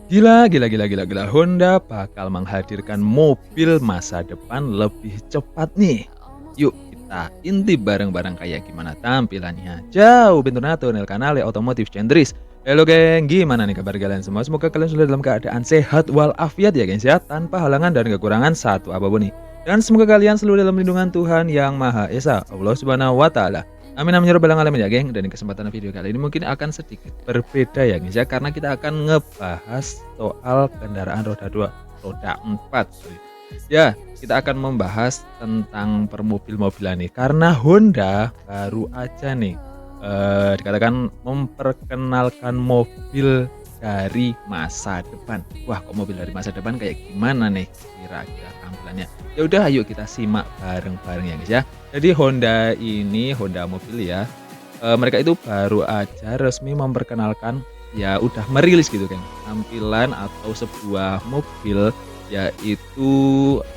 Gila. Honda bakal menghadirkan mobil masa depan lebih cepat nih. Yuk kita intip bareng-bareng kayak gimana tampilannya. Jauh bentornato nel kanale otomotif Cendris. Halo geng, gimana nih kabar kalian semua? Semoga kalian sudah dalam keadaan sehat walafiat ya guys ya, tanpa halangan dan kekurangan satu apapun nih. Dan semoga kalian selalu dalam lindungan Tuhan Yang Maha Esa, Allah Subhanahu wa taala. Amin amin ya rabbal alamin ya geng. Dan di kesempatan video kali ini mungkin akan sedikit berbeda ya guys ya, karena kita akan ngebahas soal kendaraan roda 2, roda 4 sorry. Ya, kita akan membahas tentang permobil-mobilan nih, karena Honda baru aja nih dikatakan memperkenalkan mobil dari masa depan. Wah, kok mobil dari masa depan kayak gimana nih kira-kira tampilannya? Ya udah, ayo kita simak bareng-bareng ya guys ya. Jadi Honda ini, Honda mobil ya, mereka itu baru aja resmi memperkenalkan, ya udah merilis gitu kan, tampilan atau sebuah mobil, yaitu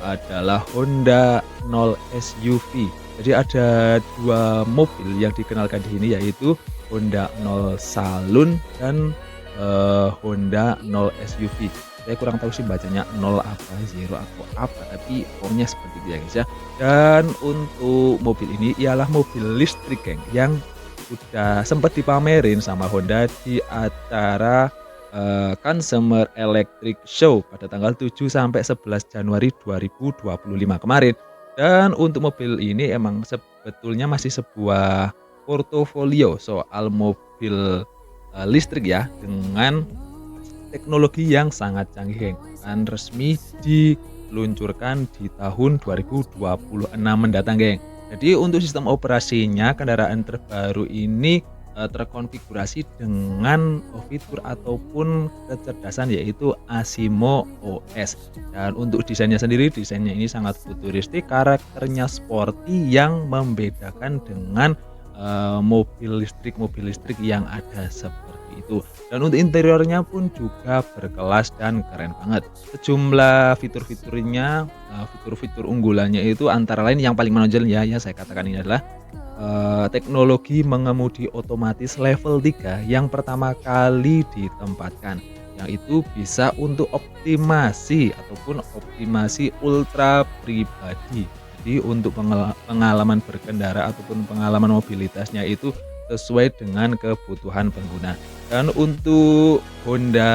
adalah Honda 0 SUV. Jadi ada 2 mobil yang dikenalkan di sini, yaitu Honda 0 Saloon dan Honda 0 SUV. Saya kurang tahu sih bacanya 0 apa, 0 atau apa, tapi pokoknya seperti itu ya guys ya. Dan untuk mobil ini ialah mobil listrik geng, yang udah sempat dipamerin sama Honda di acara Consumer Electric Show pada tanggal 7 sampai 11 Januari 2025 kemarin. Dan untuk mobil ini emang sebetulnya masih sebuah portofolio soal mobil listrik ya, dengan teknologi yang sangat canggih, akan resmi diluncurkan di tahun 2026 mendatang, geng. Jadi untuk sistem operasinya kendaraan terbaru ini terkonfigurasi dengan fitur ataupun kecerdasan, yaitu Asimo OS. Dan untuk desainnya sendiri, desainnya ini sangat futuristik, karakternya sporty yang membedakan dengan mobil listrik yang ada seperti itu. Dan untuk interiornya pun juga berkelas dan keren banget. Sejumlah fitur-fiturnya, fitur-fitur unggulannya itu antara lain yang paling menonjol ya saya katakan ini adalah teknologi mengemudi otomatis level 3 yang pertama kali ditempatkan, yang itu bisa untuk optimasi ataupun optimasi ultra pribadi. Jadi untuk pengalaman berkendara ataupun pengalaman mobilitasnya itu sesuai dengan kebutuhan pengguna. Dan untuk Honda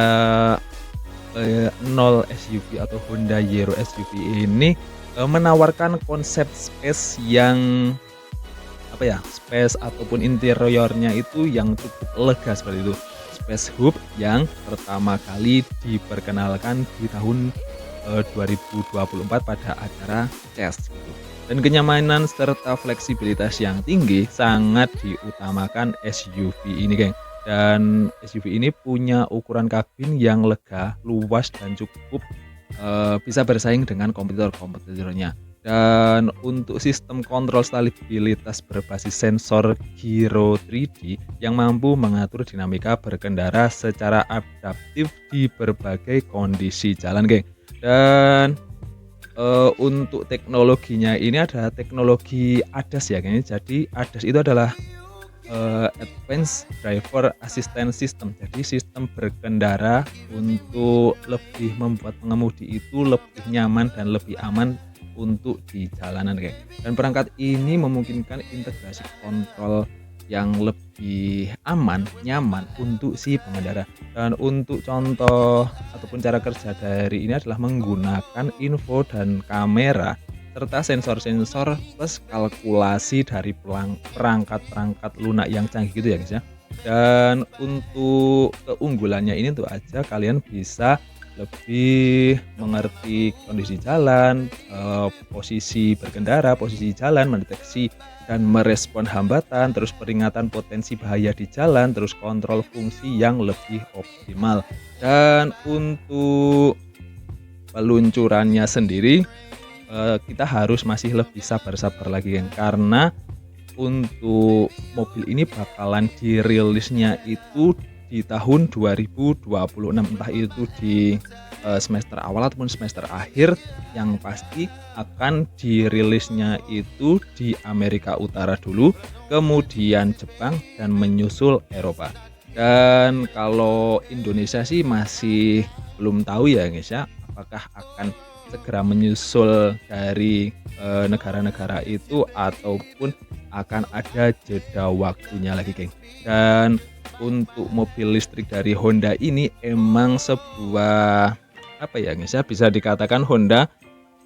0 SUV atau Honda Zero SUV ini menawarkan konsep space yang space ataupun interiornya itu yang cukup lega seperti itu. Space hub yang pertama kali diperkenalkan di tahun 2024 pada acara CES gitu. Dan kenyamanan serta fleksibilitas yang tinggi sangat diutamakan SUV ini, geng. Dan SUV ini punya ukuran kabin yang lega, luas dan cukup bisa bersaing dengan kompetitornya. Dan untuk sistem kontrol stabilitas berbasis sensor Gyro 3D yang mampu mengatur dinamika berkendara secara adaptif di berbagai kondisi jalan, geng. Dan untuk teknologinya ini ada teknologi ADAS ya, geng. Jadi ADAS itu adalah Advanced Driver Assistance System. Jadi sistem berkendara untuk lebih membuat pengemudi itu lebih nyaman dan lebih aman untuk di jalanan, kayak. Dan perangkat ini memungkinkan integrasi kontrol yang lebih aman, nyaman untuk si pengendara. Dan untuk contoh ataupun cara kerja dari ini adalah menggunakan info dan kamera serta sensor-sensor plus kalkulasi dari perangkat-perangkat lunak yang canggih gitu ya guys ya. Dan untuk keunggulannya ini tuh aja kalian bisa lebih mengerti kondisi jalan, posisi berkendara, posisi jalan, mendeteksi dan merespon hambatan, terus peringatan potensi bahaya di jalan, terus kontrol fungsi yang lebih optimal. Dan untuk peluncurannya sendiri kita harus masih lebih sabar-sabar lagi, kan? Karena untuk mobil ini bakalan dirilisnya itu di tahun 2026, entah itu di semester awal ataupun semester akhir. Yang pasti akan dirilisnya itu di Amerika Utara dulu, kemudian Jepang dan menyusul Eropa. Dan kalau Indonesia sih masih belum tahu ya guys ya, apakah akan segera menyusul dari negara-negara itu ataupun akan ada jeda waktunya lagi geng. Dan untuk mobil listrik dari Honda ini emang sebuah apa ya guys ya, bisa dikatakan Honda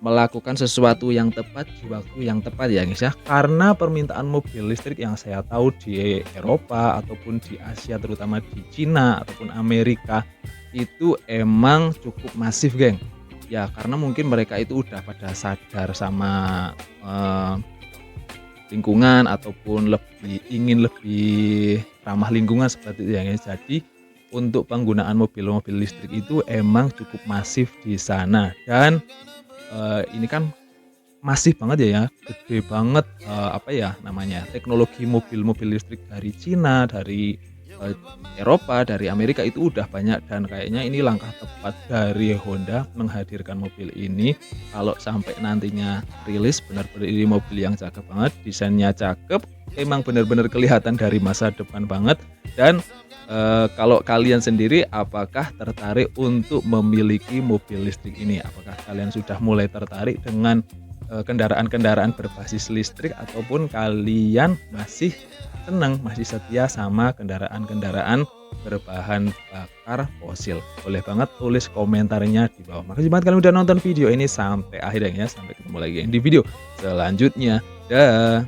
melakukan sesuatu yang tepat di waktu yang tepat ya guys ya. Karena permintaan mobil listrik yang saya tahu di Eropa ataupun di Asia, terutama di Cina ataupun Amerika, itu emang cukup masif geng. Ya karena mungkin mereka itu udah pada sadar sama lingkungan ataupun ingin lebih ramah lingkungan seperti itu ya guys. Jadi untuk penggunaan mobil-mobil listrik itu emang cukup masif di sana. Dan ini kan masif banget ya, gede banget, apa ya namanya, teknologi mobil-mobil listrik dari Cina, dari, eee, Eropa, dari Amerika itu udah banyak, dan kayaknya ini langkah tepat dari Honda menghadirkan mobil ini. Kalau sampai nantinya rilis, benar-benar ini mobil yang cakep banget, desainnya cakep, emang benar-benar kelihatan dari masa depan banget. Dan kalau kalian sendiri apakah tertarik untuk memiliki mobil listrik ini? Apakah kalian sudah mulai tertarik dengan kendaraan-kendaraan berbasis listrik ataupun kalian masih senang, masih setia sama kendaraan-kendaraan berbahan bakar fosil? Boleh banget tulis komentarnya di bawah. Makasih banget kalian udah nonton video ini sampai akhir ya. Sampai ketemu lagi di video selanjutnya. Dah.